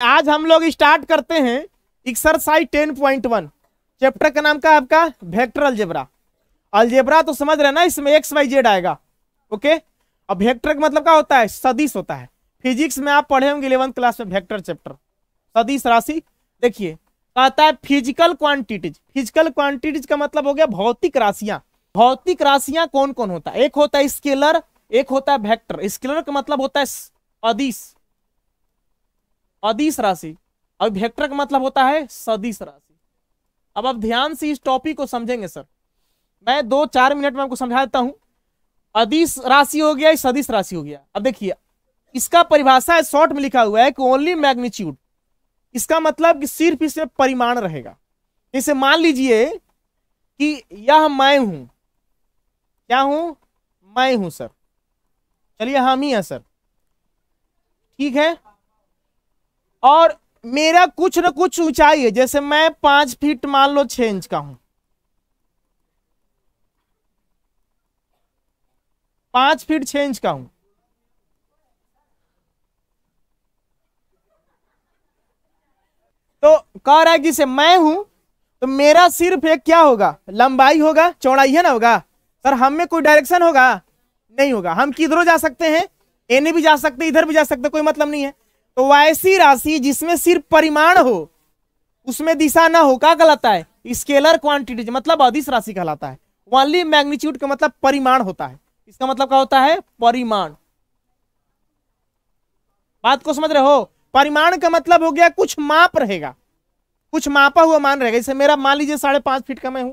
आज हम लोग स्टार्ट करते हैं एक्सरसाइज 10.1। चैप्टर का नाम का आपका वेक्टर अलजेब्रा। अलजेब्रा तो समझ रहे ना, इसमें एक्स वाई जेड आएगा। ओके, अब वेक्टर का मतलब क्या होता है? सदिश होता है। फिजिक्स में आप पढ़े होंगे 11th क्लास में वेक्टर चैप्टर, सदिश राशि। देखिए कहता है फिजिकल क्वांटिटीज। फिजिकल क्वांटिटीज का मतलब हो गया भौतिक राशियां। भौतिक राशियां कौन कौन होता है? एक होता है स्केलर, एक होता है वेक्टर। स्केलर का मतलब होता है अदिश, अदिश राशि, और वेक्टर का मतलब होता है सदिश राशि। अब आप ध्यान से इस टॉपिक को समझेंगे सर, मैं 2-4 मिनट में आपको समझा देता हूं। अदिश राशि हो गया, सदिश राशि हो गया। अब देखिए इसका परिभाषा है, शॉर्ट में लिखा हुआ है कि ओनली मैग्नीट्यूड। इसका मतलब कि सिर्फ इसमें परिमाण रहेगा। जैसे मान लीजिए कि यह मैं हूं, क्या हूं? मैं हूं सर, चलिए हम ही हैं सर, ठीक है। और मेरा कुछ न कुछ ऊंचाई है, जैसे मैं 5 फीट मान लो 6 इंच का हूं, 5 फीट 6 इंच का हूं। तो कह रहा है कि से मैं हूं, तो मेरा सिर्फ एक क्या होगा? लंबाई होगा, चौड़ाई है ना होगा सर। हम में कोई डायरेक्शन होगा? नहीं होगा। हम किधरों जा सकते हैं? एने भी जा सकते हैं, इधर भी जा सकते हैं, कोई मतलब नहीं है। तो वैसी राशि जिसमें सिर्फ परिमाण हो, उसमें दिशा ना हो, क्या कहलाता है? स्केलर क्वांटिटी, मतलब अदिश राशि कहलाता है। ओनली मैग्नीट्यूड का मतलब परिमाण होता है। इसका मतलब क्या होता है? परिमाण। बात को समझ रहे हो? परिमाण का मतलब हो गया कुछ माप रहेगा, कुछ मापा हुआ मान रहेगा। जैसे मेरा मान लीजिए 5.5 फीट का मैं हूं,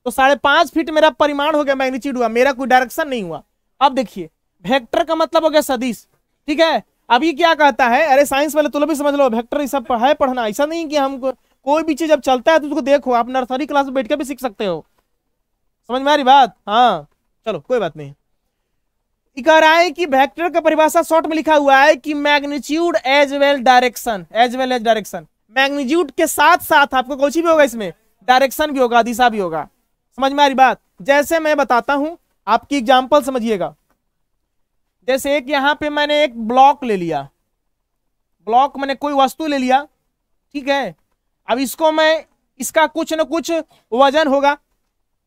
तो 5.5 फीट मेरा परिमाण हो गया, मैग्नीट्यूड हुआ, मेरा कोई डायरेक्शन नहीं हुआ। अब देखिए वेक्टर का मतलब हो गया सदिश, ठीक है। अभी क्या कहता है? अरे साइंस वाले तुम भी समझ लो, वेक्टर ये सब है पढ़ना। ऐसा नहीं कि हमको कोई भी चीज जब चलता है तो उसको देखो, आप नर्सरी क्लास में बैठ के भी सीख सकते हो। समझ में आ रही बात? हाँ चलो कोई बात नहीं। कह रहा है कि वेक्टर का परिभाषा शॉर्ट में लिखा हुआ है कि magnitude as well direction, as well as direction. Magnitude के साथ साथ आपको कुछ भी होगा, इसमें डायरेक्शन भी होगा, दिशा भी होगा। समझ में आ रही बात? जैसे मैं बताता हूं, आपकी एग्जांपल समझिएगा। जैसे एक यहां पे मैंने एक ब्लॉक ले लिया, ब्लॉक मैंने कोई वस्तु ले लिया, ठीक है। अब इसको मैं, इसका कुछ न कुछ वजन होगा,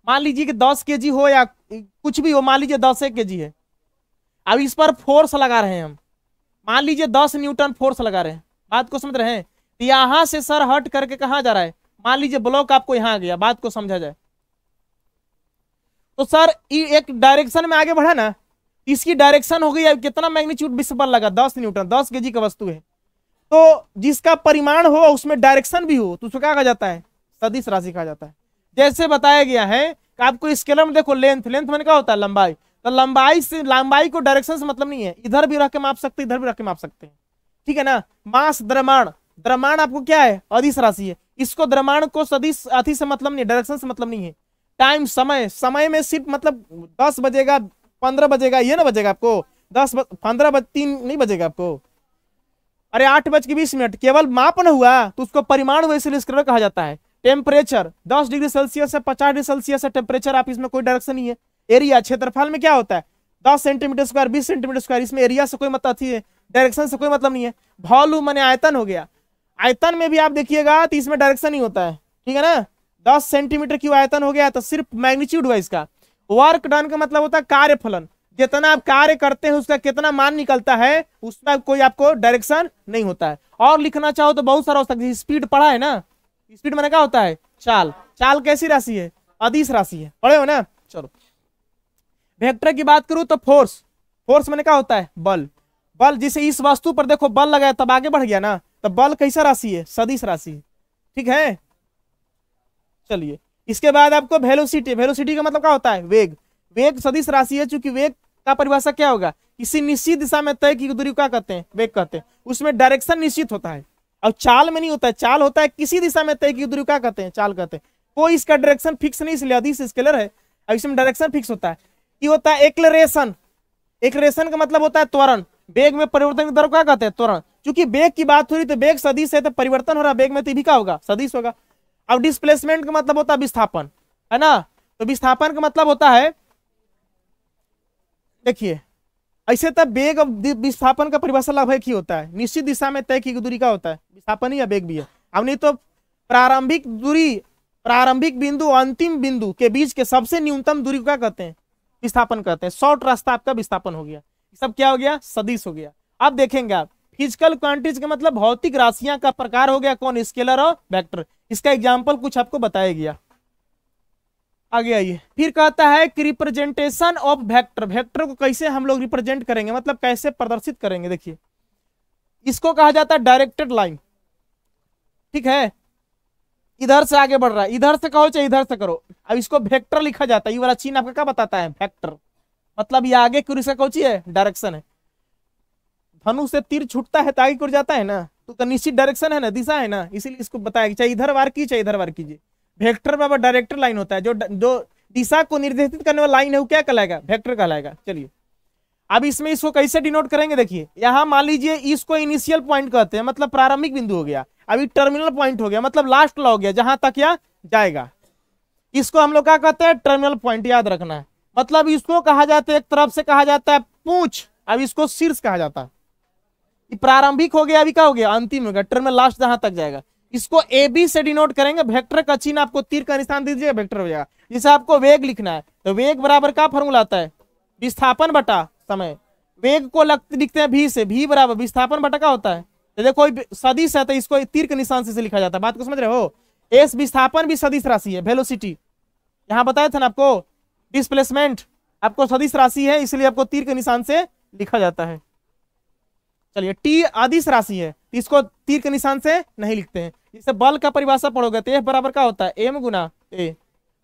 मान लीजिए कि 10 केजी हो या कुछ भी हो, मान लीजिए 10 केजी है। अब इस पर फोर्स लगा रहे हैं हम, मान लीजिए 10 न्यूटन फोर्स लगा रहे हैं। बात को समझ रहे हैं? यहां से सर हट करके कहां जा रहा है? मान लीजिए ब्लॉक आपको यहां आ गया। बात को समझा जाए तो सर एक डायरेक्शन में आगे बढ़ा ना, इसकी डायरेक्शन हो गई। अब कितना मैग्नीट्यूड विश्व बल लगा? 10 न्यूटन, 10 केजी का वस्तु है। तो जिसका परिमाण हो उसमें डायरेक्शन भी हो, तो उसको क्या कहा जाता है? सदिश राशि कहा जाता है। जैसे बताया गया है कि आपको स्केलर में देखो, लेंथ, लेंथ मैंने क्या होता है? लंबाई। तो लंबाई से, लंबाई को डायरेक्शन से मतलब नहीं है, इधर भी रख के माप सकते, इधर भी रख के माप सकते हैं, ठीक है ना। मास, द्रव्यमान, द्रव्यमान आपको क्या है? अदिश राशि है। इसको द्रव्यमान को सदिश अति से मतलब नहीं है, डायरेक्शन से मतलब नहीं है। टाइम, समय, समय में सिर्फ मतलब 10 बजेगा, 15 बजेगा, ये ना बजेगा आपको 15 3 नहीं बजेगा आपको। अरे 8:20, केवल माप न हुआ तो उसको परिमाण हुआ, इसलिए स्केलर कहा जाता है। टेम्परेचर 10 डिग्री सेल्सियस से 50 डिग्री सेल्सियस है टेम्परेचर, आप इसमें कोई डायरेक्शन नहीं है। एरिया, क्षेत्रफल में क्या होता है? 10 सेंटीमीटर स्क्वायर, 20 सेंटीमीटर स्क्वायर, इसमें एरिया से कोई मतलब है, डायरेक्शन से कोई मतलब नहीं है। वॉल्यूम माने आयतन हो गया। आयतन में भी आप देखिएगा तो इसमें डायरेक्शन नहीं होता है, ठीक है ना। 10 सेंटीमीटर क्यों आयतन हो गया? तो सिर्फ मैग्नीट्यूड हुआ इसका। वर्क डन का मतलब होता है कार्यफलन, जितना आप कार्य करते हैं उसका कितना मान निकलता है, उसमें कोई आपको डायरेक्शन नहीं होता है। और लिखना चाहो तो बहुत सारा हो सकता है। स्पीड पढ़ा है ना, स्पीड मैंने क्या होता है? चाल। चाल कैसी राशि है? अदिश राशि है, पढ़े हो ना। चलो वेक्टर की बात करूं तो फोर्स, फोर्स मैंने क्या होता है? बल। बल, जिसे इस वस्तु पर देखो बल लगाया तब आगे बढ़ गया ना, तो बल कैसा राशि है? सदिश राशि, ठीक है। चलिए इसके बाद आपको वेलोसिटी, वेलोसिटी का मतलब क्या होता है? वेग। वेग सदिश राशि है, चूंकि वेग का परिभाषा क्या होगा? किसी निश्चित दिशा में तय की दूरी क्या कहते हैं? वेग कहते हैं। उसमें डायरेक्शन निश्चित होता है, और चाल में नहीं होता है। चाल होता है किसी दिशा में तय की दूरी क्या कहते हैं? चाल कहते हैं। कोई इसका डायरेक्शन फिक्स नहीं, इसलिए अदिश स्केलर है, और इसमें डायरेक्शन फिक्स होता है। ये होता है एक्लेरेशन। एक्लेरेशन का मतलब होता है त्वरण। वेग में परिवर्तन की दर क्या कहते हैं? त्वरण। क्योंकि वेग की बात हो रही तो वेग सदिश है, तो परिवर्तन हो रहा वेग में, तो भी क्या होगा? सदिश होगा। अब डिस्प्लेसमेंट का मतलब होता है विस्थापन, है ना। तो विस्थापन का मतलब होता है, देखिए ऐसे तब वेग और विस्थापन का परिभाषा लगभग ही होता है, निश्चित दिशा में तय की दूरी का होता है, विस्थापन ही या वेग भी है। अब नहीं तो प्रारंभिक दूरी, प्रारंभिक बिंदु अंतिम बिंदु के बीच के सबसे न्यूनतम दूरी को क्या कहते हैं? विस्थापन कहते हैं। शॉर्ट रास्ता आपका विस्थापन हो गया। सब क्या हो गया? सदिश हो गया। अब देखेंगे आप फिजिकल क्वांटिटीज का मतलब भौतिक राशियां का प्रकार हो गया कौन? स्केलर और वेक्टर। इसका एग्जाम्पल कुछ आपको बताया गया। आगे आइए, फिर कहता है कि रिप्रेजेंटेशन ऑफ वेक्टर, वेक्टर को कैसे हम लोग रिप्रेजेंट करेंगे, मतलब कैसे प्रदर्शित करेंगे। देखिए इसको कहा जाता है डायरेक्टेड लाइन, ठीक है। इधर से आगे बढ़ रहा है, इधर से कहो चाहे इधर से करो, अब इसको वेक्टर लिखा जाता है। ये वाला चिन्ह आपका क्या बताता है? वेक्टर। मतलब ये आगे की ओर इसका कौन सी है? डायरेक्शन है। धनुष से तीर छूटता है तो आगे की ओर जाता है ना, तो निश्चित डायरेक्शन है ना, दिशा है ना, इसीलिए इसको बताया चाहे इधर वार की चाहे इधर वार कीजिए। वेक्टर बराबर डायरेक्टर लाइन होता है। जो दिशा को निर्देशित करने वाला लाइन है वो क्या कहलाएगा? वेक्टर कहलाएगा। चलिए अब इसमें इसको कैसे डिनोट करेंगे? देखिए यहां मान लीजिए इसको इनिशियल पॉइंट कहते हैं, मतलब प्रारंभिक बिंदु हो गया। अभी टर्मिनल पॉइंट हो गया, मतलब लास्ट ला हो गया, जहां तक यह जाएगा। इसको हम लोग क्या कहते हैं? टर्मिनल पॉइंट, याद रखना है। मतलब इसको कहा जाता है, एक तरफ से कहा जाता है पूंछ, अब इसको शीर्ष कहा जाता है। प्रारंभिक हो गया, अभी क्या हो गया? अंतिम हो गया, टर्मिनल लास्ट जहां तक जाएगा। इसको ए बी से डिनोट करेंगे। वेक्टर का चिन्ह आपको तीर का निशान दीजिएगा, वेक्टर हो जाएगा। जैसे आपको वेग लिखना है तो वेग बराबर का फॉर्मूला आता है? विस्थापन बटा समय। वेग को लिखते हैं भी से, भी बराबर विस्थापन बटा का होता है। तो देखो सदिश है तो इसको तीर के निशान से लिखा जाता है। बात को समझ रहे हो? एस विस्थापन भी सदिश राशि है। वेलोसिटी यहां बताया था ना आपको, डिस्प्लेसमेंट आपको सदिश राशि है, इसलिए आपको तीर के निशान से लिखा जाता है। चलिए टी अदिश राशि है, इसको तीर के निशान से नहीं लिखते हैं। जैसे बल का परिभाषा पढ़ोगे तो एफ बराबर का होता है? एम गुना ए।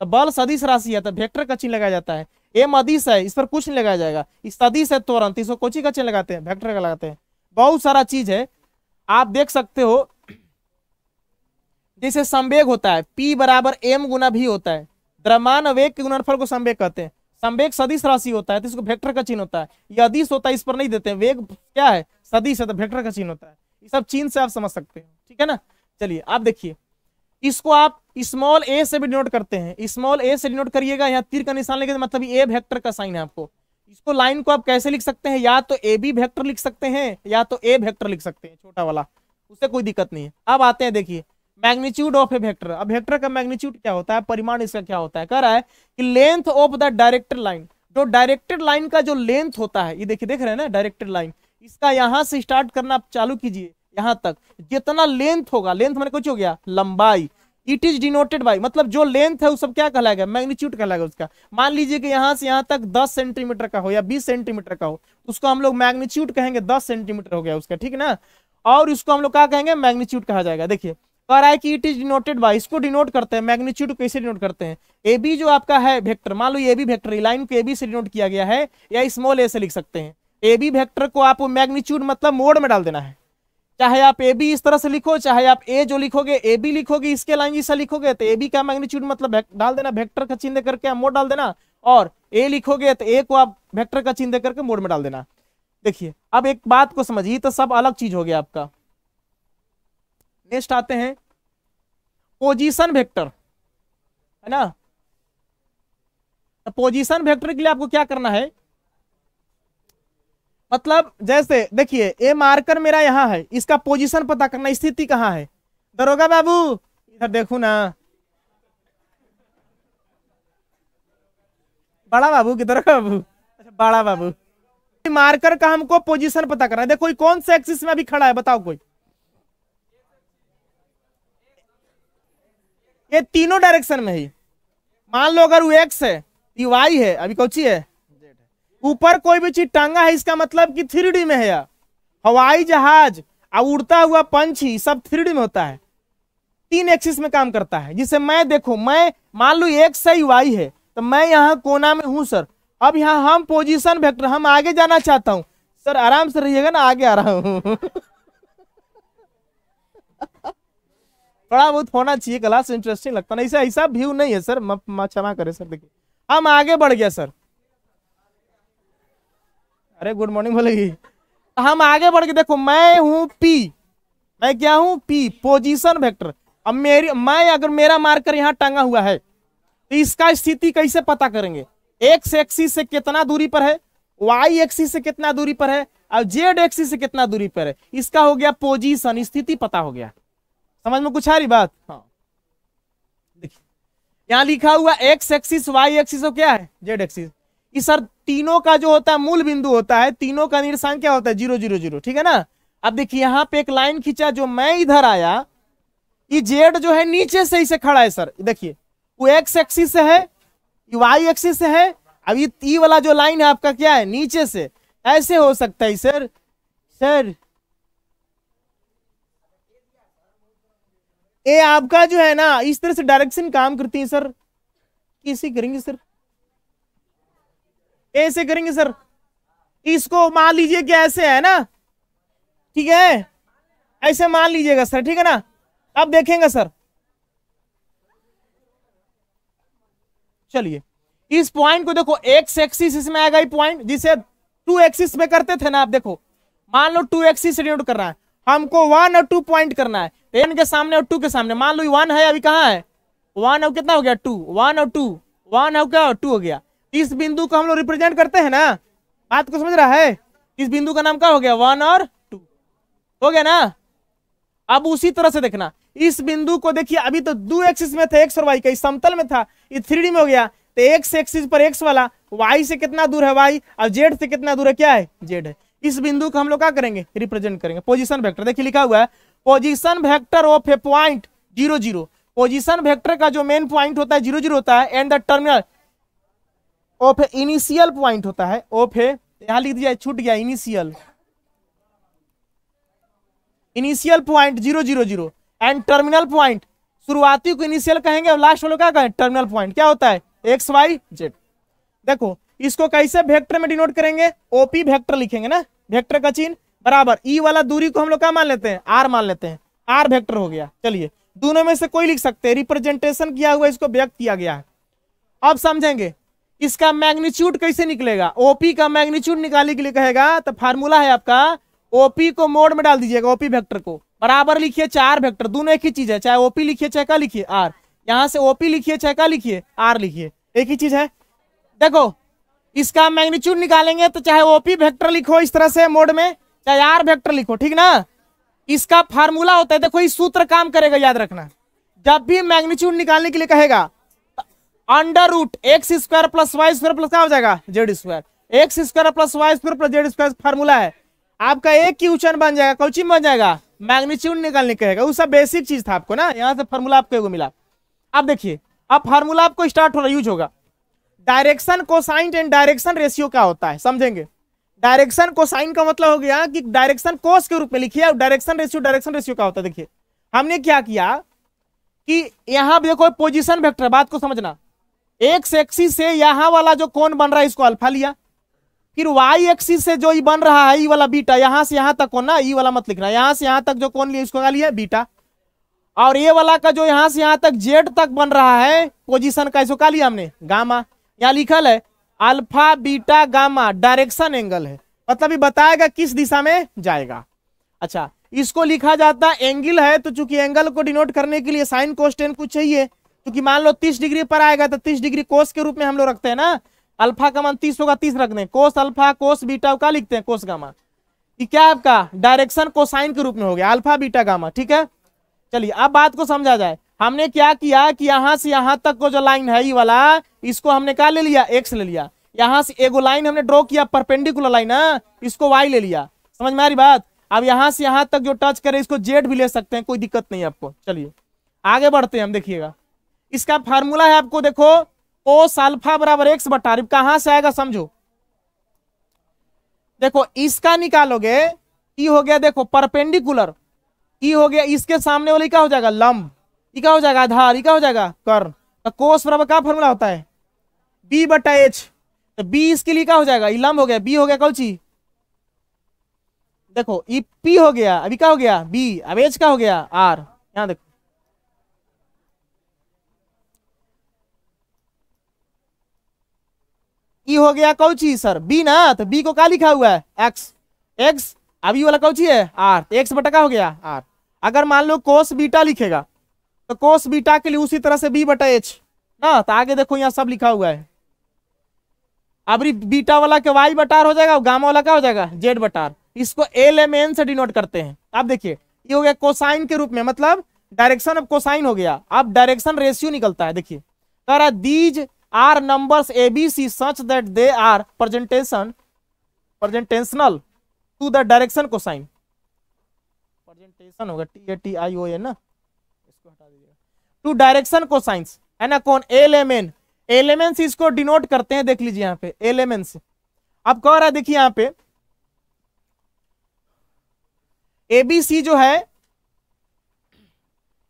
तो बल सदिश राशि है तो वेक्टर का चिन्ह लगाया जाता है। एम अदिश है, इस पर कुछ नहीं लगाया जाएगा। इस सदिश है तुरंत, इसको कोची का चिन्ह लगाते हैं? वेक्टर का लगाते हैं। बहुत सारा चीज है आप देख सकते हो। जैसे संवेग होता है, पी बराबर एम गुना भी होता है। द्रव्यमान वेग के गुणनफल को संवेग कहते हैं। संवेग सदिश राशि होता है तो इसको वेक्टर का चिन्ह होता है। ये अदिश होता है, इस पर नहीं देते हैं। वेग क्या है? सदिश है तो वेक्टर का चिन्ह होता है। ये सब चिन्ह से आप समझ सकते हो, ठीक है ना। चलिए आप देखिए, इसको आप स्मॉल ए से भी डिनोट करते हैं। स्मॉल ए से डिनोट करिएगा, यहाँ तीर का निशान लेके मतलब ए वेक्टर का साइन है आपको। इसको लाइन को आप कैसे लिख सकते हैं? या तो ए बी वेक्टर लिख सकते हैं या तो ए वेक्टर लिख सकते हैं, छोटा वाला, उससे कोई दिक्कत नहीं है। अब आते हैं, देखिए मैग्नीट्यूड ऑफ ए वेक्टर। अब वेक्टर का मैग्नीट्यूड क्या होता है? परिमाण इसका क्या होता है? कह रहा है कि length of the directed line. जो डायरेक्टेड लाइन का जो लेंथ होता है, ये देखिए देख रहे हैं ना डायरेक्टेड लाइन, इसका यहां से स्टार्ट करना आप चालू कीजिए, यहां तक जितना लेंथ होगा, लेंथ मैंने कुछ हो गया लंबाई, इट इज डिनोटेड बाय, मतलब जो लेंथ है वो सब क्या कहलाएगा? मैग्नीट्यूड कहलाएगा उसका। मान लीजिए कि यहां से यहां तक 10 सेंटीमीटर का हो या 20 सेंटीमीटर का हो, उसको हम लोग मैग्नीट्यूड कहेंगे। 10 सेंटीमीटर हो गया उसका, ठीक है ना। और इसको हम लोग क्या कहेंगे? मैग्नीट्यूड कहा जाएगा। देखिए कह रहा है कि इट इज डिनोटेड बाय, इसको डिनोट करते हैं। मैग्नीट्यूड कैसे डिनोट करते हैं? ए बी जो आपका है वेक्टर, मान लो ए बी वेक्टर, लाइन को ए बी से डिनोट किया गया है, या स्मॉल ए से लिख सकते हैं। ए बी वेक्टर को आप मैग्नीट्यूड मतलब मोड में डाल देना है। चाहे आप ए बी इस तरह से लिखो, चाहे आप ए जो लिखोगे ए बी लिखोगे, इसके लाइन जैसा लिखोगे तो ए बी का मैग्नीट्यूड मतलब डाल देना, वेक्टर का चिन्ह करके आप मोड डाल देना। और ए लिखोगे तो ए को आप वेक्टर का चिन्ह करके मोड में डाल देना। देखिए अब एक बात को समझिए, तो सब अलग चीज हो गया आपका। नेक्स्ट आते हैं पोजीशन वेक्टर, है ना। पोजीशन वेक्टर के लिए आपको क्या करना है? मतलब जैसे देखिए ए मार्कर मेरा यहाँ है, इसका पोजीशन पता करना, स्थिति कहाँ है। दरोगा बाबू इधर देखो ना, बड़ा बाबू की दरोगा बाबू, अच्छा बड़ा बाबू। मार्कर का हमको पोजीशन पता करना है। देखो कोई कौन से एक्सिस में अभी खड़ा है, बताओ कोई। ये तीनों डायरेक्शन में ही। मान लो अगर वो एक्स है, ये वाई है, अभी कौन सी है? ऊपर कोई भी चीज टांगा है, इसका मतलब कि 3D में है। या हवाई जहाज और उड़ता हुआ पंछी सब 3D में होता है, 3 एक्सिस में काम करता है। जिसे मैं देखो, मैं मान लो एक्स है वाई है, तो मैं यहाँ कोना में हूं सर। अब यहाँ हम पोजीशन वेक्टर, हम आगे जाना चाहता हूं सर, आराम से रहिएगा ना, आगे आ रहा हूं। थोड़ा बहुत होना चाहिए, क्लास इंटरेस्टिंग लगता ना, ऐसा व्यू नहीं है सर, क्षमा करे सर। देखिए हम आगे बढ़ गया सर, अरे गुड मॉर्निंग बोलेगी। हम आगे बढ़ के देखो, मैं हूं पी, मैं क्या हूं? P, position vector. अब मैं अगर मेरा मार्कर यहां टांगा हुआ है तो इसका स्थिति कैसे पता करेंगे? एक्स एक्सिस से कितना दूरी पर है, वाई एक्सिस से कितना दूरी पर है और जेड एक्सिस से कितना दूरी पर है। इसका हो गया पोजीशन, स्थिति पता हो गया। समझ में कुछ आ रही बात? हाँ देखिए यहां लिखा हुआ एक्स एक्सिस वाई एक्सिस और क्या है जेड एक्सिस। इस सर तीनों का जो होता है मूल बिंदु होता है, तीनों का निर्देशांक क्या होता है 0 0 0, ठीक है ना। अब देखिए यहां पे एक लाइन खींचा, जो मैं इधर आया, ये जेड जो है नीचे से इसे खड़ा है सर। देखिए वो एक्स एक्सिस से है, वाई एक्सिस से है, अब ये वाला जो लाइन है आपका क्या है नीचे से। ऐसे हो सकता है सर। सर ये आपका जो है ना इस तरह से डायरेक्शन काम करती है सर। कैसे करेंगे सर? ऐसे करेंगे सर। इसको मान लीजिए कि ऐसे है ना, ठीक है, ऐसे मान लीजिएगा सर, ठीक है ना। अब देखेंगे सर, चलिए इस पॉइंट को देखो, एक्स एक्सिस इसमें आएगा ये पॉइंट, जिसे 2 एक्सिस में करते थे ना। आप देखो मान लो 2 एक्सिस से डिनोट करना है हमको, 1 और 2 पॉइंट करना है, एन के सामने और 2 के सामने। मान लो 1 है, अभी कहाँ है 1, अब कितना हो गया 2, 1 और 2, 1 हो गया और 2 हो गया। इस बिंदु को हम लोग रिप्रेजेंट करते हैं ना, बात को समझ रहा है। इस बिंदु का नाम क्या हो गया 1 और 2 हो गया ना। अब उसी तरह से देखना, इस बिंदु को देखिए, अभी तो 2 एक्सिस में थे एक्स और वाई का, इस समतल में था, ये 3D में हो गया। तो एक्स एक्सिस पर एक्स वाला, वाई से कितना दूर है वाई, और जेड से कितना दूर है क्या है जेड है। इस बिंदु को हम लोग क्या करेंगे रिप्रेजेंट करेंगे पोजीशन वेक्टर। देखिए लिखा हुआ है position vector of A point 0 0। Position vector का जो मेन पॉइंट होता है 0 0 होता है, and the terminal of A initial point होता है, ऑफ ए, यहां लिख दिया छूट गया, initial point 0 0 0 and terminal point. शुरुआती को इनिशियल कहेंगे और लास्ट वालों क्या कहें टर्मिनल पॉइंट। क्या होता है एक्स वाई जेड। देखो इसको कैसे वेक्टर में डिनोट करेंगे, ओपी वेक्टर लिखेंगे ना, वेक्टर का चिन्ह बराबर ई वाला दूरी को हम लोग क्या मान लेते हैं आर मान लेते हैं, आर वेक्टर हो गया। चलिए दोनों में से कोई लिख सकते हैं, रिप्रेजेंटेशन किया हुआ इसको व्यक्त किया गया है। अब समझेंगे इसका मैग्नीट्यूड कैसे निकलेगा। ओपी का मैग्नीट्यूड निकालने के लिए कहेगा तो फार्मूला है आपका, ओपी को मोड में डाल दीजिएगा, ओपी वेक्टर को बराबर लिखिए 4 वेक्टर, दोनों एक ही चीज है, चाहे ओपी लिखिए चाहे क्या लिखिए आर, यहां से ओपी लिखिए चाहे क्या लिखिए आर लिखिए, एक ही चीज है। देखो इसका मैग्नीट्यूड निकालेंगे तो चाहे ओपी वेक्टर लिखो इस तरह से मोड में, चाहे आर वेक्टर लिखो, ठीक ना। इसका फार्मूला होता है, देखो इस सूत्र काम करेगा, याद रखना। जब भी मैग्नीट्यूड निकालने के लिए कहेगा under root x square plus y square plus क्या हो जाएगा z square, x square plus y square plus z square formula है आपका। एक की उच्चारण बन जाएगा, कौची बन जाएगा मैग्नीट्यूड निकालने कहेगा। वो सब बेसिक चीज था आपको ना, यहां से फार्मूला आपको मिला। अब देखिए अब फार्मूला आपको स्टार्ट हो रहा यूज होगा। Direction cosine and direction ratio क्या होता है समझेंगे। डायरेक्शन कोसाइन का मतलब हो गया कि डायरेक्शन कोस के रूप में लिखिए, और डायरेक्शन रेशियो क्या होता है। देखिए हमने क्या किया कि यहां देखो पोजीशन वेक्टर, बात को समझना, एक्स एक्सिस से यहां वाला जो कोण बन रहा है इसको अल्फा लिया, फिर वाई एक्सिस से जो ये बन रहा है ये वाला बीटा, यहां से यहां तक कोण ना, ये वाला मत लिखना, यहां से यहां तक जो कोण लिया इसको क्या लिया बीटा, और ये वाला का जो यहां से यहां तक जेड तक बन रहा है पोजीशन का, इसको क्या लिया हमने गामा। यहां लिखल है alpha beta gamma, direction angle है, मतलब ये बताएगा किस दिशा में जाएगा। अच्छा इसको लिखा जाता है एंगल है, तो चूंकि एंगल को डिनोट करने के लिए साइन कोस टेन कुछ चाहिए, क्योंकि मान लो 30 डिग्री पर आएगा तो 30 डिग्री कोस के रूप में हम लोग रखते हैं ना, अल्फा का मान 30 होगा 30 रख दें, कोस अल्फा कोस बीटा का लिखते हैं कोस गामा। ये क्या है आपका डायरेक्शन कोसाइन के रूप में हो गया अल्फा बीटा गामा, ठीक है। चलिए अब बात को समझा जाए, हमने क्या किया कि यहां से यहां तक को जो लाइन है ये वाला, इसको हमने क्या ले लिया एक्स ले लिया, यहां से एगो लाइन हमने ड्रॉ किया परपेंडिकुलर लाइन है, इसको वाई ले लिया, समझ में आ रही बात। अब यहां से यहां तक जो टच करे इसको जेड भी ले सकते हैं, कोई दिक्कत नहीं है आपको। चलिए आगे बढ़ते हैं हम, देखिएगा इसका फार्मूला है आपको, देखो कोस अल्फा बराबर एक्स बटा, कहां से आएगा समझो। देखो इसका निकालोगे, ई हो गया देखो परपेंडिकुलर, ई हो गया इसके सामने वाली क्या हो जाएगा लंब, ई क्या हो जाएगा आधार, ई क्या हो जाएगा कर्ण। तो कोस बराबर क्या फॉर्मूला होता है बी बटा एच, तो बी इसके लिए क्या हो जाएगा लंब हो गया, बी हो गया कौन सी, देखो ई पी हो गया, अभी क्या हो गया बी, अब एच का हो गया आर। यहां देखो ई हो गया कौन सी सर बी ना, तो बी को क्या लिखा हुआ है एक्स, एक्स अभी वाला कौन सी है आर, तो एक्स बटा का हो गया आर। अगर मान लो कोस बीटा लिखेगा तो कोस बीटा के लिए उसी तरह से बी बटा एच ना, तो आगे देखो यहाँ सब लिखा हुआ है, अब बीटा वाला के वाई बटार हो जाएगा, गामा वाला क्या हो जाएगा, जेड बटार। इसको LMN से डिनोट करते हैं। अब देखिए ये हो गया कोसाइन के रूप में, मतलब डायरेक्शन ऑफ कोसाइन हो गया। अब डायरेक्शन रेशियो निकलता है। देखिए कह रहा these are numbers ABC such that they are presentational to the direction cosine. Presentation होगा TATION ना, इसको हटा दीजिएगा, टू डायरेक्शन कोसाइंस है ना। कौन, LMN से इसको डिनोट करते हैं। देख लीजिए यहाँ पे LMN से। अब कह रहा है देखिए यहाँ पे ABC जो है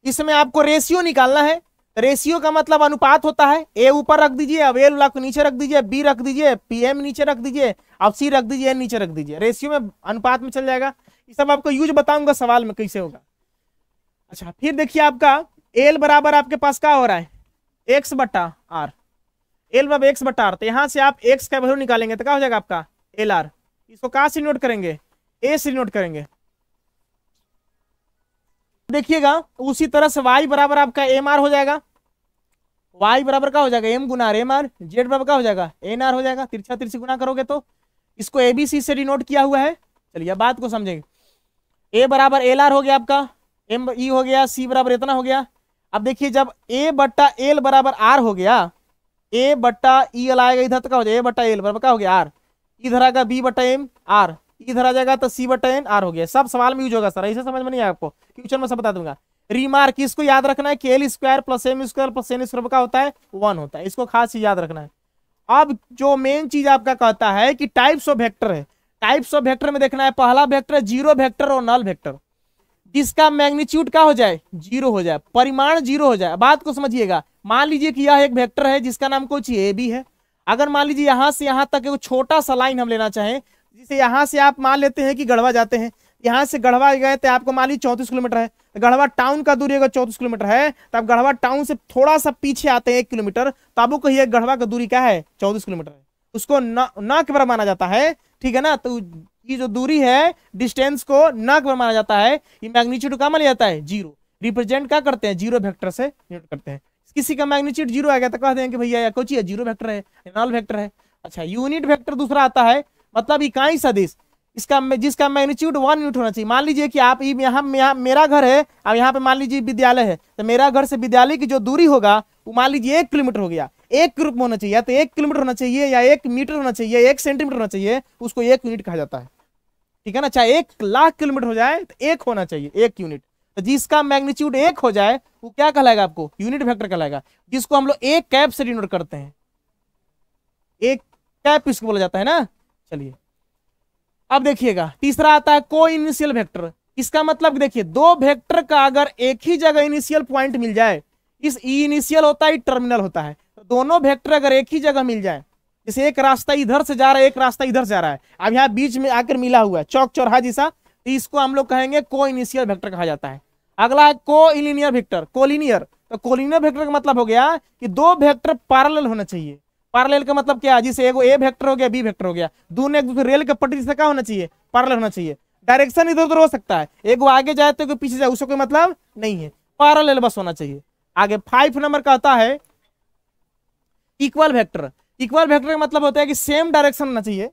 इसमें आपको रेशियो निकालना है। रेशियो का मतलब अनुपात होता है। A ऊपर रख दीजिए, अब L को नीचे रख दीजिए, B रख दीजिए, PM नीचे रख दीजिए, अब C रख दीजिए, N नीचे रख दीजिए। रेशियो में अनुपात में चल जाएगा। ये सब आपको यूज बताऊंगा सवाल में कैसे होगा। अच्छा फिर देखिए आपका L बराबर आपके पास क्या हो रहा है, X बटा R। L बराबर X बटा R, तो यहां से आप X का वैल्यू निकालेंगे तो क्या हो जाएगा आपका LR। इसको कहां से नोट करेंगे, A से नोट करेंगे। देखिएगा उसी तरह से y बराबर आपका MR हो जाएगा। y बराबर क्या हो जाएगा, M गुना MR। Z बराबर क्या हो जाएगा, NR हो जाएगा। तिरछा तिरछी गुना करोगे तो इसको ABC से डिनोट किया हुआ है। चलिए बात को समझेंगे। A बराबर LR हो गया आपका, ME हो गया, C बराबर इतना हो गया। अब देखिए जब A बट्टा L बराबर R हो गया, A बट्टा EL आएगा इधर तो क्या हो जाएगा, A बट्टा L बराबर क्या हो गया R। इधर आएगा B बट्टा M R, इधर आ जाएगा तो C बटा N R हो गया। सब सवाल में यूज होगा सर, ऐसे समझ में नहीं आया आपको, फ्यूचर में सब बता दूंगा। रिमार्क इसको याद रखना है कि L square plus M square plus N square का होता है 1 होता है। इसको खास चीज याद रखना है। अब जो मेन चीज आपका कहता है कि टाइप्स ऑफ वेक्टर है। टाइप्स ऑफ वेक्टर में देखना है, पहला वेक्टर है जीरो वेक्टर और नल वेक्टर, जिसका मैग्नीट्यूड क्या हो जाए, जीरो हो जाए, परिमाण जीरो हो जाए। बात को समझिएगा। मान लीजिए कि यह एक वेक्टर है जिसका नाम कुछ AB है। अगर मान लीजिए यहां से यहां तक एक छोटा सा लाइन हम लेना चाहें, जिसे यहां से आप मान लेते हैं कि गढ़वा जाते हैं, यहां से गढ़वा गए तो आपको मान लीजिए 34 किलोमीटर है, तो गढ़वा टाउन का दूरी अगर 34 किलोमीटर है, तो आप गढ़वा टाउन से थोड़ा सा पीछे आते हैं 1 किलोमीटर, तो आपको कहिए गढ़वा का दूरी क्या है, 34 किलोमीटर है। उसको न के बराबर माना जाता है, ठीक है ना। तो ये जो दूरी है डिस्टेंस को न के बराबर माना जाता है। ये मैग्नीट्यूड का माना जाता है जीरो। रिप्रेजेंट क्या करते हैं, जीरो वेक्टर से डिनोट करते हैं। किसी का मैग्नीट्यूड जीरो आ गया तो कह देंगे कि भैया कुछ है, जीरो वेक्टर है, नल वेक्टर है। अच्छा यूनिट वेक्टर दूसरा आता है, मतलब इकाई सदिश, इसका जिसका मैग्नीट्यूड 1 यूनिट होना चाहिए। मान लीजिए कि आप यहाँ मेरा घर है, अब यहाँ पे मान लीजिए विद्यालय है, तो मेरा घर से विद्यालय की जो दूरी होगा वो मान लीजिए 1 किलोमीटर हो गया। 1 के रूप में होना चाहिए, या तो 1 किलोमीटर होना चाहिए, या 1 मीटर होना चाहिए, 1 सेंटीमीटर होना चाहिए, उसको 1 यूनिट कहा जाता है, ठीक है ना। चाहे 1 लाख किलोमीटर हो जाए तो 1 होना चाहिए, 1 यूनिट। तो जिसका मैग्नीट्यूड 1 हो जाए वो क्या कहलाएगा, आपको यूनिट वेक्टर कहलाएगा, जिसको हम लोग 1 कैप से डिनोट करते हैं। 1 कैप इसको बोला जाता है ना। चलिए अब देखिएगा तीसरा आता है को इनिशियल वेक्टर। इसका मतलब देखिए दो वेक्टर का अगर एक ही जगह इनिशियल पॉइंट मिल जाए, इस इनिशियल होता है टर्मिनल होता है, तो दोनों वेक्टर अगर एक ही जगह मिल जाए, जैसे एक रास्ता इधर से जा रहा है, एक रास्ता इधर से जा रहा है, अब यहाँ बीच में आकर मिला हुआ है चौक चौराहा जैसा, तो इसको हम लोग कहेंगे को इनिशियल वेक्टर कहा जाता है। अगला है को इलिनियर वेक्टर, कोलिनियर। तो कोलिनियर वेक्टर का मतलब हो गया कि दो वेक्टर पैरेलल होना चाहिए। पैरेलल का मतलब क्या है, जिसे एगो ए वेक्टर हो गया, बी वेक्टर हो गया, दोनों एक दूसरे रेल के पटरी से क्या होना चाहिए, पैरेलल होना चाहिए। डायरेक्शन इधर उधर हो सकता है, एगो आगे जाए तो पीछे जाए, उससे कोई मतलब नहीं है, पैरेलल बस होना चाहिए। आगे 5 नंबर का आता है इक्वल वेक्टर। इक्वल वेक्टर का मतलब होता है कि सेम डायरेक्शन होना चाहिए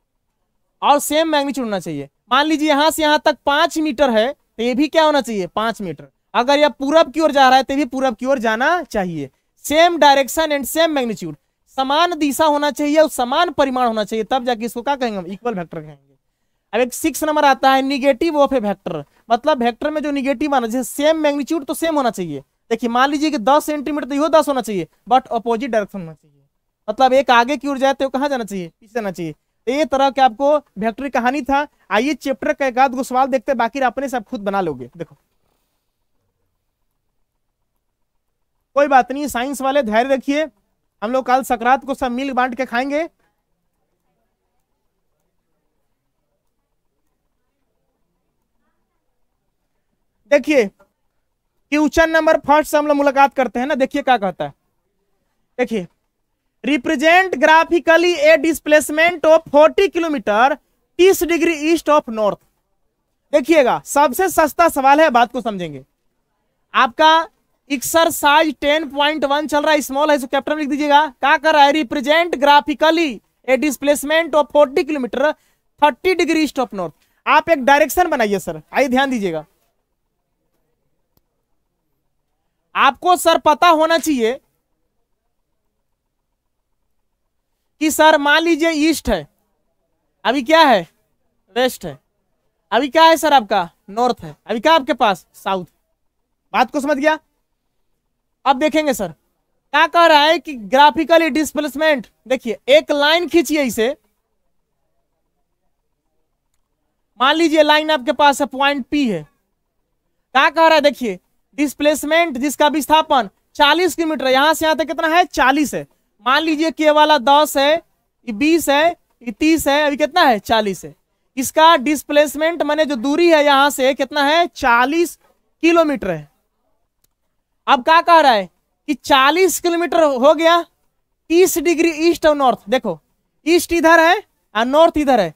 और सेम मैग्नीट्यूड होना चाहिए। मान लीजिए यहां से यहां तक 5 मीटर है, तो ये भी क्या होना चाहिए, 5 मीटर। अगर यह पूरब की ओर जा रहा है तो भी पूरब की ओर जाना चाहिए। Same direction and same magnitude, समान दिशा होना चाहिए और समान परिमाण होना चाहिए, तब जाके इसको क्या कहेंगे, हम इक्वल वेक्टर कहेंगे। अब एक 6 नंबर आता है निगेटिव ऑफ ए वेक्टर। मतलब वेक्टर में जो निगेटिव आना, जैसे सेम मैग्नीट्यूड तो सेम होना चाहिए। देखिए मान लीजिए कि 10 सेंटीमीटर तो यो 10 होना चाहिए, बट अपोजिट डायरेक्शन होना चाहिए। मतलब एक आगे की ओर जाए तो कहाँ जाना चाहिए, पीछे जाना चाहिए। तो ये तरह के आपको वेक्टर की कहानी था। आइए चैप्टर का एक आध गो सवाल देखते हैं, बाकी अपने सब खुद बना लोगे। देखो कोई बात नहीं, साइंस वाले धैर्य रखिए, हम लोग कल सकरात को सब मिल बांट के खाएंगे। देखिए क्वेश्चन नंबर फर्स्ट से हम लोग मुलाकात करते हैं ना। देखिए क्या कहता है, देखिए represent graphically A displacement of 40 kilometre 30 degree east of north. देखिएगा सबसे सस्ता सवाल है, बात को समझेंगे। आपका एक्सरसाइज 10.1 चल रहा है, स्मॉल है, कैप्टन लिख दीजिएगा। क्या कर रहा है, represent graphically A displacement of 40 kilometre 30 degree east of north. आप एक डायरेक्शन बनाइए सर, आइए ध्यान दीजिएगा। आपको सर पता होना चाहिए कि सर मान लीजिए ईस्ट है, अभी क्या है वेस्ट है, अभी क्या है सर आपका नॉर्थ है, अभी क्या आपके पास साउथ। बात को समझ गया? अब देखेंगे सर क्या कह रहा है कि ग्राफिकली डिस्प्लेसमेंट, देखिए एक लाइन खींचिए इसे, मान लीजिए लाइन आपके पास है पॉइंट पी है। क्या कह रहा है देखिए डिस्प्लेसमेंट जिसका विस्थापन 40 किलोमीटर, यहां से यहां तक कितना है 40 है। मान लीजिए कि ये वाला 10 है, ये 20 है, ये 30 है, अभी कितना है 40 है। इसका डिस्प्लेसमेंट माने जो दूरी है यहां से कितना है 40 किलोमीटर है। अब क्या कह रहा है कि 40 किलोमीटर हो गया 30 डिग्री ईस्ट और नॉर्थ। देखो ईस्ट इधर है और नॉर्थ इधर है,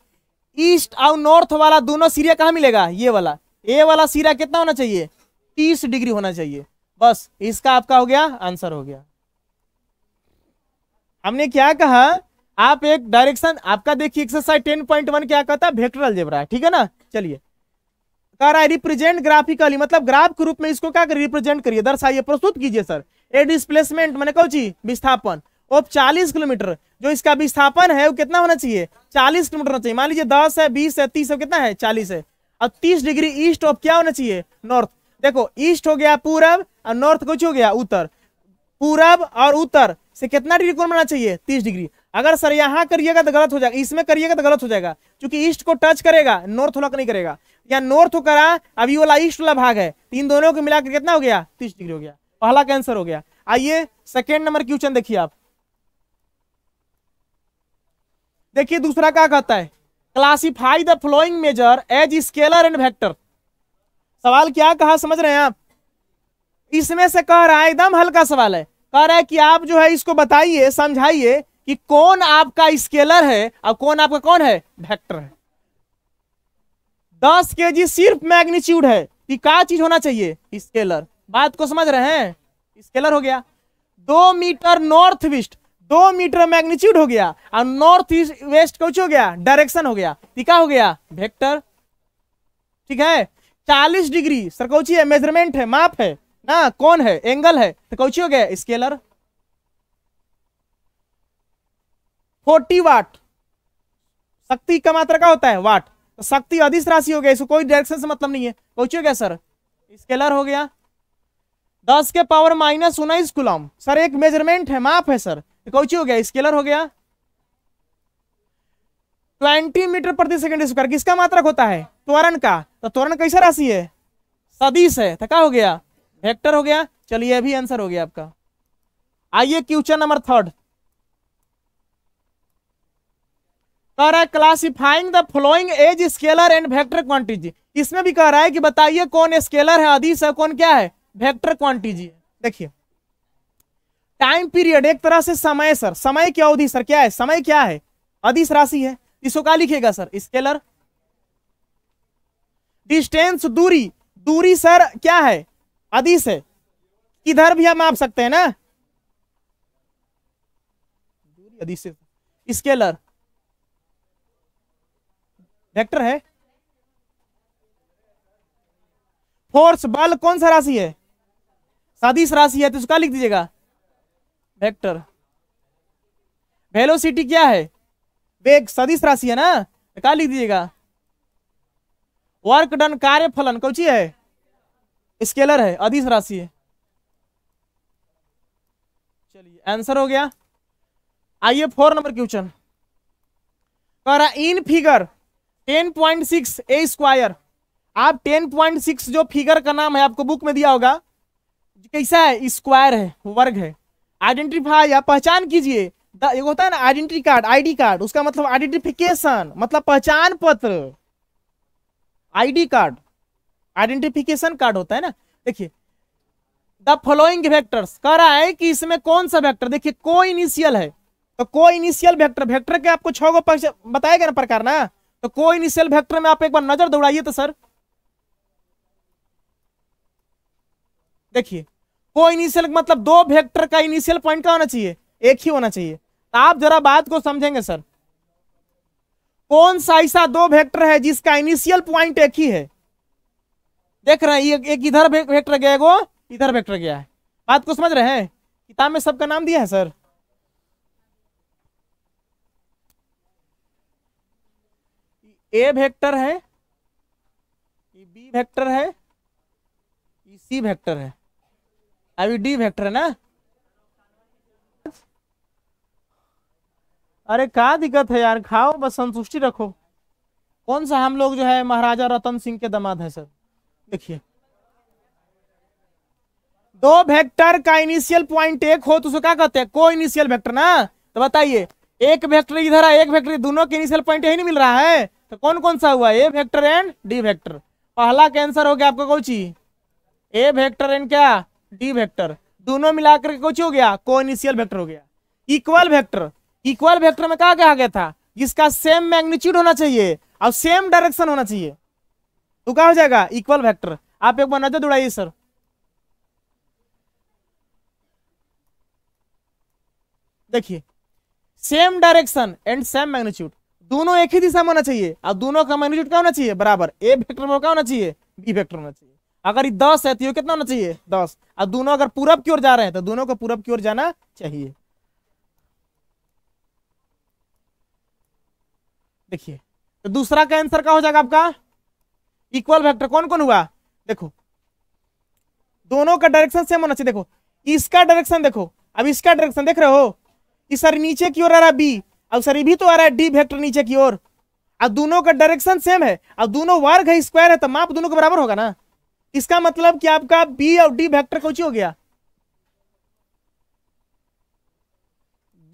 ईस्ट और नॉर्थ वाला दोनों सिरा कहां मिलेगा, ये वाला सिरा कितना होना चाहिए 30 डिग्री होना चाहिए। बस इसका आपका हो गया आंसर हो गया। हमने क्या कहा, आप एक डायरेक्शन आपका देखिए एक्सरसाइज 10.1 क्या कहता है वेक्टर अलजेब्रा है, ठीक है ना। चलिए कह रहा है रिप्रेजेंट ग्राफिकली, मतलब ग्राफ के रूप में इसको क्या रिप्रेजेंट करिए, दर्शाइए, प्रस्तुत कीजिए सर। ए डिस्प्लेसमेंट मैंने कौन चीज विस्थापन ऑफ 40 किलोमीटर, जो इसका विस्थापन है वो कितना होना चाहिए 40 किलोमीटर होना चाहिए। मान लीजिए 10 है, 20 है, 30 है, कितना है 40 है। और 30 डिग्री ईस्ट ऑफ क्या होना चाहिए नॉर्थ। देखो ईस्ट हो गया पूरब और नॉर्थ कुछ हो गया उत्तर। पूरब और उत्तर से कितना डिग्री कोण बनना चाहिए 30 डिग्री। अगर सर यहाँ करिएगा तो गलत हो जाएगा, इसमें करिएगा तो गलत हो जाएगा, क्योंकि ईस्ट को टच करेगा नॉर्थ वाला नहीं करेगा। या नॉर्थ करा अभी वाला ईस्ट वाला भाग है, इन दोनों को मिलाकर कितना हो गया 30 डिग्री हो गया। पहला का आंसर हो गया। आइए सेकेंड नंबर क्वेश्चन देखिए आप, देखिए दूसरा क्या कहता है, classify the following measure as scalar and vector. सवाल क्या कहा समझ रहे हैं आप, इसमें से कह रहा है एकदम हल्का सवाल है, कह रहा है कि आप जो है इसको बताइए समझाइए कि कौन आपका स्केलर है और कौन आपका कौन है वेक्टर है। 10 kg सिर्फ मैग्नीट्यूड है, कि क्या चीज होना चाहिए स्केलर। बात को समझ रहे हैं, स्केलर हो गया। 2 meter north west, 2 meter magnitude हो गया और नॉर्थ ईस्ट वेस्ट कुछ हो गया डायरेक्शन हो गया, क्या हो गया वेक्टर। ठीक है 40 डिग्री सर कौची है मेजरमेंट है, माप है ना, कौन है एंगल है, तो कौची हो गया स्केलर। 40 वाट शक्ति का मात्रा का होता है वाट, तो शक्ति अदिश राशि हो गया, इसको कोई डायरेक्शन से मतलब नहीं है, कौची हो गया सर स्केलर हो गया। 10 के पावर -19 कूलम सर एक मेजरमेंट है माप है सर, तो कौची हो गया स्केलर हो गया। 20 मीटर प्रति सेकंड स्क्वायर किसका मात्रक होता है त्वरण का, तो त्वरण कैसा राशि है सदिश है, तो क्या हो गया वेक्टर हो गया। चलिए अभी आंसर हो गया आपका। आइए क्वेश्चन नंबर 3 कह रहा है classifying the following as scalar and vector quantity. इसमें भी कह रहा है कि बताइए कौन स्केलर है अदिश है कौन क्या है वेक्टर क्वांटिटी है। देखिए टाइम पीरियड एक तरह से समय सर, समय की अवधि सर क्या है, समय क्या है अदिश राशि है, इसको क्या लिखेगा सर स्केलर। डिस्टेंस दूरी, दूरी सर क्या है अदिश है, इधर भी हम माप सकते हैं ना, दूरी अदिश है, स्केलर वेक्टर है। फोर्स बल कौन सा राशि है सदिश राशि है, तो उसका लिख दीजिएगा वेक्टर। वेलोसिटी क्या है वेग सदिश राशि है ना, तो क्या लिख दीजिएगा वर्क डन कार्य फलन कौची है स्केलर है अदिश राशि है। चलिए आंसर हो गया। आइए 4 नंबर क्वेश्चन कह रहा इन फिगर 10.6 ए स्क्वायर। आप 10.6 जो फिगर का नाम है आपको बुक में दिया होगा, कैसा है स्क्वायर है वर्ग है। आइडेंटिफाई या पहचान कीजिए, एक होता है ना आइडेंटिटी कार्ड आईडी कार्ड, उसका मतलब आइडेंटिफिकेशन मतलब पहचान पत्र, आईडी कार्ड आइडेंटिफिकेशन कार्ड होता है ना। देखिए द फॉलोइंग वेक्टर्स कह रहा है कि इसमें कौन सा वेक्टर, देखिए को इनिशियल है तो को इनिशियल वेक्टर, वेक्टर के आपको 6 गो बताएगा ना प्रकार ना, तो को इनिशियल वेक्टर में आप एक बार नजर दौड़ाइए तो सर देखिए को इनिशियल मतलब 2 वेक्टर का इनिशियल पॉइंट का होना चाहिए एक ही होना चाहिए। तो आप जरा बात को समझेंगे सर, कौन सा ऐसा दो वेक्टर है जिसका इनिशियल पॉइंट एक ही है? देख रहे हैं, एक इधर वेक्टर गया, वो इधर वेक्टर गया है। बात को समझ रहे हैं? किताब में सबका नाम दिया है सर। ए वेक्टर है, बी वेक्टर है, सी वेक्टर है, अभी डी वेक्टर है ना। अरे क्या दिक्कत है यार, खाओ बस संतुष्टि रखो। कौन सा हम लोग जो है महाराजा रतन सिंह के दामाद है सर। देखिए, दो वेक्टर का इनिशियल पॉइंट एक हो तो उसको क्या कहते हैं? को इनिशियल वेक्टर ना। तो बताइए, एक वेक्टर इधर है, एक वेक्टर, दोनों के इनिशियल पॉइंट यही नहीं मिल रहा है, तो कौन कौन सा हुआ? ए वेक्टर एंड डी वेक्टर। पहला का आंसर हो गया आपका कौन सी? ए वेक्टर एंड क्या? D vector. दोनों मिलाकर के कौन हो गया? को इनिशियल वेक्टर हो गया। इक्वल वेक्टर, इक्वल वेक्टर में क्या कहा गया था? जिसका सेम मैग्नीट्यूड होना चाहिए और सेम डायरेक्शन होना चाहिए, तो क्या हो जाएगा? Equal vector. आप एक बार नजर दौड़ाइए सर। देखिए, same direction and same magnitude, दोनों एक ही दिशा में होना चाहिए और दोनों का मैग्नीट्यूड क्या होना चाहिए? बराबर। ए वेक्टर में क्या होना चाहिए? बी वेक्टर होना चाहिए। अगर ये 10 है तो ये कितना होना चाहिए? 10। और दोनों अगर पूरब की ओर जा रहे हैं तो दोनों को पूरब की ओर जाना चाहिए। देखिए, तो दूसरा का आंसर क्या हो जाएगा आपका? इक्वल वेक्टर कौन कौन हुआ? देखो, दोनों का डायरेक्शन सेम होना चाहिए। देखो, इसका डायरेक्शन देखो, अब इसका डायरेक्शन देख रहे हो, इस सर नीचे की ओर आ रहा है बी, अब सर ये भी तो आ रहा है डी वेक्टर नीचे की ओर, अब दोनों का डायरेक्शन सेम है, अब दोनों वर्ग है, स्क्वायर है, तो माप दोनों के बराबर होगा ना। इसका मतलब कि आपका बी और डी वेक्टर कुछ हो गया,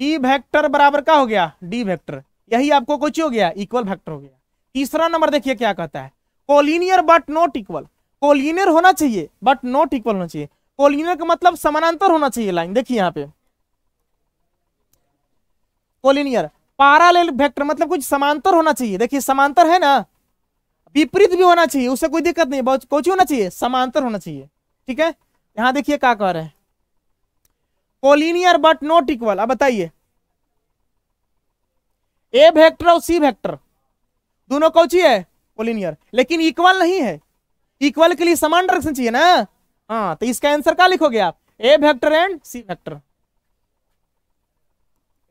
डी वेक्टर बराबर का हो गया डी वेक्टर, यही आपको कुछ हो गया? इक्वल वेक्टर हो गया। तीसरा नंबर देखिए क्या कहता है? Collinear but not equal. Collinear होना चाहिए बट नॉट इक्वल होना चाहिए। कोलिनियर का मतलब समानांतर होना चाहिए लाइन। देखिए यहाँ पे कोलिनियर, पैरेलल वेक्टर मतलब कुछ समांतर होना चाहिए। देखिए समांतर है ना, विपरीत भी होना चाहिए, उससे कोई दिक्कत नहीं, बहुत कुछ होना चाहिए, समांतर होना चाहिए। ठीक है, यहां देखिए क्या कह रहे हैं, कोलिनियर बट नॉट इक्वल। अब बताइए, ए वेक्टर और सी वेक्टर दोनों कौन सी है? कोलिनियर, लेकिन इक्वल नहीं है। इक्वल के लिए समान डायरेक्शन चाहिए ना। हाँ, तो इसका आंसर क्या लिखोगे आप? A vector and C vector.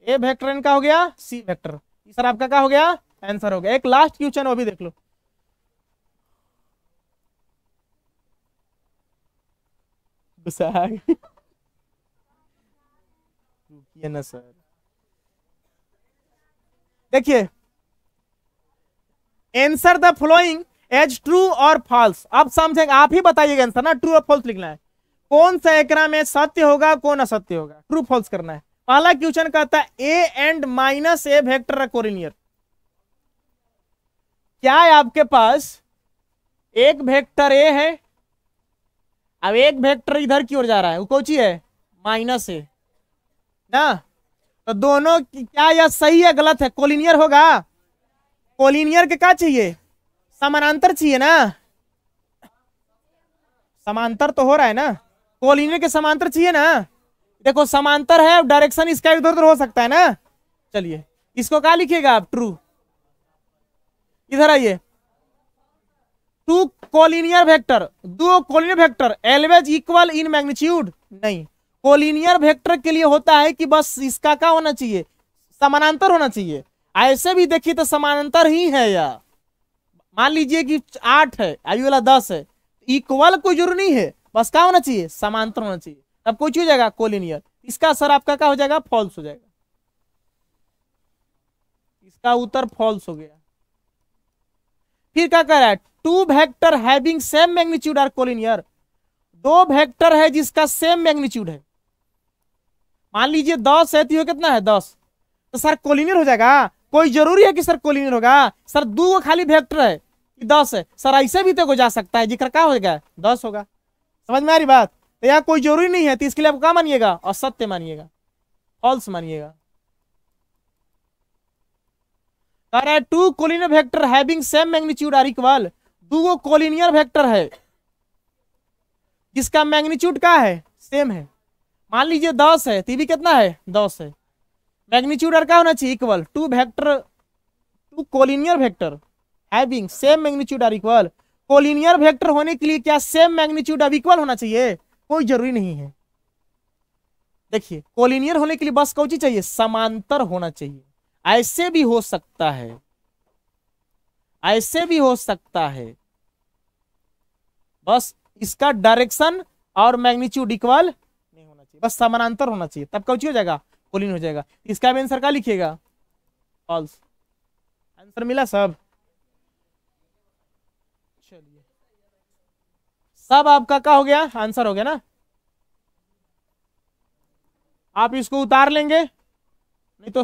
A vector and का हो गया सी वेक्टर। सर आपका क्या हो गया? आंसर हो गया। एक लास्ट क्वेश्चन वो भी देख लो। रुकिए ना सर, देखिए, answer the following as true और फॉल्स। अब समझेंगे, आप ही बताइएगा आंसर ना, ट्रू और फॉल्स लिखना है। कौन सा एकरा में सत्य होगा, कौन असत्य होगा, ट्रू फॉल्स करना है। पहला क्वेश्चन कहता है a and minus a vector are collinear. क्या है आपके पास एक वेक्टर ए है, अब एक वेक्टर इधर की ओर जा रहा है, वो कौन सी है? माइनस ए ना। तो दोनों क्या यह सही है गलत है? कोलिनियर होगा। कोलिनियर के क्या चाहिए? समानांतर चाहिए ना। समांतर तो हो रहा है ना, कोलिनियर के समांतर चाहिए ना। देखो समांतर है, डायरेक्शन इसका इधर उधर हो सकता है ना। चलिए इसको क्या लिखिएगा आप? ट्रू। इधर आइए, टू कोलिनियर वेक्टर, दो collinear vector always equal in magnitude. नहीं, कोलिनियर वेक्टर के लिए होता है कि बस इसका क्या होना चाहिए? समानांतर होना चाहिए। ऐसे भी देखिए तो समानांतर ही है यार। मान लीजिए कि 8 है, अभी वाला 10 है, इक्वल कोई जरूरी नहीं है, बस क्या होना चाहिए? समांतर होना चाहिए। तब कुछ हो जाएगा कोलिनियर। इसका सर आपका क्या हो जाएगा? फॉल्स हो जाएगा। इसका उत्तर फॉल्स हो गया। फिर क्या कह रहा है? Two vector having same magnitude are collinear. दो वेक्टर है जिसका सेम मैग्नीट्यूड है, मान लीजिए 10 है, तो कितना है? 10। तो सर कोलिनियर हो जाएगा? कोई जरूरी है कि सर कोलिनियर होगा? सर दो खाली वेक्टर है, 10 है, सर ऐसे भी तो जा सकता है, जिक्र क्या होगा? 10 होगा। समझ में आ रही बात? तो यहाँ कोई जरूरी नहीं है, तो इसके लिए आपको क्या मानिएगा? असत्य मानिएगा, फॉल्स मानिएगा। कह रहा है two collinear vector having same magnitude are equal. दो कोलिनियर वेक्टर है जिसका मैग्नीट्यूड क्या है? सेम है। मान लीजिए 10 है, तो भी कितना है? 10 है। मैग्नीट्यूड आर क्या होना चाहिए? Equal. Two two collinear vector having same magnitude are equal. Collinear vector होने के लिए क्या सेम मैग्नीट्यूड अब इक्वल होना चाहिए? कोई जरूरी नहीं है। देखिए कोलिनियर होने के लिए बस कौन सी चाहिए? समांतर होना चाहिए। ऐसे भी हो सकता है, ऐसे भी हो सकता है, बस इसका डायरेक्शन और मैग्नीट्यूड इक्वल नहीं होना चाहिए, बस समानांतर होना चाहिए, तब कौन सी हो जाएगा? कोलिन हो जाएगा। इसका भी आंसर क्या लिखिएगा? फॉल्स। आंसर मिला सब? चलिए सब आपका क्या हो गया? आंसर हो गया ना? आप इसको उतार लेंगे नहीं तो